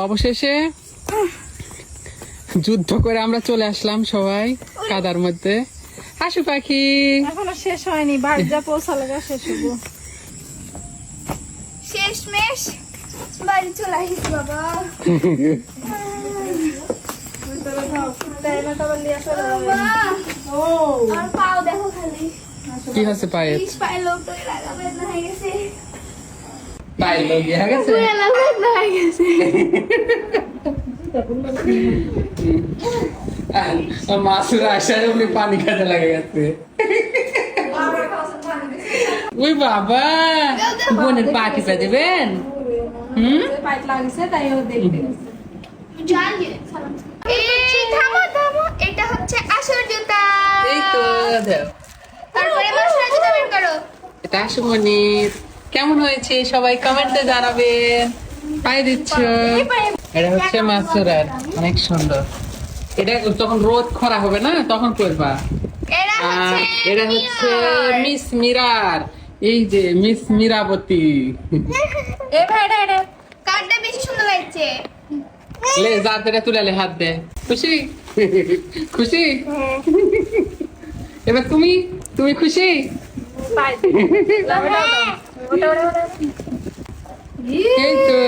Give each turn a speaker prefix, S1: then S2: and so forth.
S1: অবশেষে যুদ্ধ করে আমরা চলে আসলাম সবাই কাদার মধ্যে। আশু পাখি
S2: এখনো শেষ হয়নি, বাড়ি যা পৌঁছালে শেষ হবো।
S3: শেষমেশ বাড়ি চলে আসিস বাবা। আর পাও দেখো খালি
S1: কি হচ্ছে পায়ে?
S3: পায়ের লোক তো লাগাবে না হয়ে গেছে,
S1: পায়ে লোক হয়ে গেছে।
S3: লাগাবে না হয়ে গেছে।
S1: মাসুর আসায় উনি পানি খেতে লাগে গেছে। ওই বাবা, বোনের পা টিপে দেবেন?
S2: পাইপ লাগছে তাই ও দেখতে গেছে।
S3: এই থামো থামো, এটা হচ্ছে আসল জুতা।
S1: এই তো দাও।
S3: তারপরে মাসুরা জুতা বের করো।
S1: এটা আশুমনির। কেমন হয়েছে সবাই কমেন্টে জানাবেন। পায়ে দিচ্ছ? এটা হচ্ছে মাসুরার, অনেক সুন্দর। এটা যখন রোদ খরা হবে না তখন করবা।
S3: এরা
S1: আর
S3: হচ্ছে
S1: এটা হচ্ছে মিস মীরার, এই যে মিস মীরাবতী।
S3: এ ভাই এটা কার্ডটা বেশি সুন্দর লাগছে।
S1: লে হাত দে, তুলে লে হাত দে। খুশি? খুশি? এবার তুমি তুমি খুশি? এই তো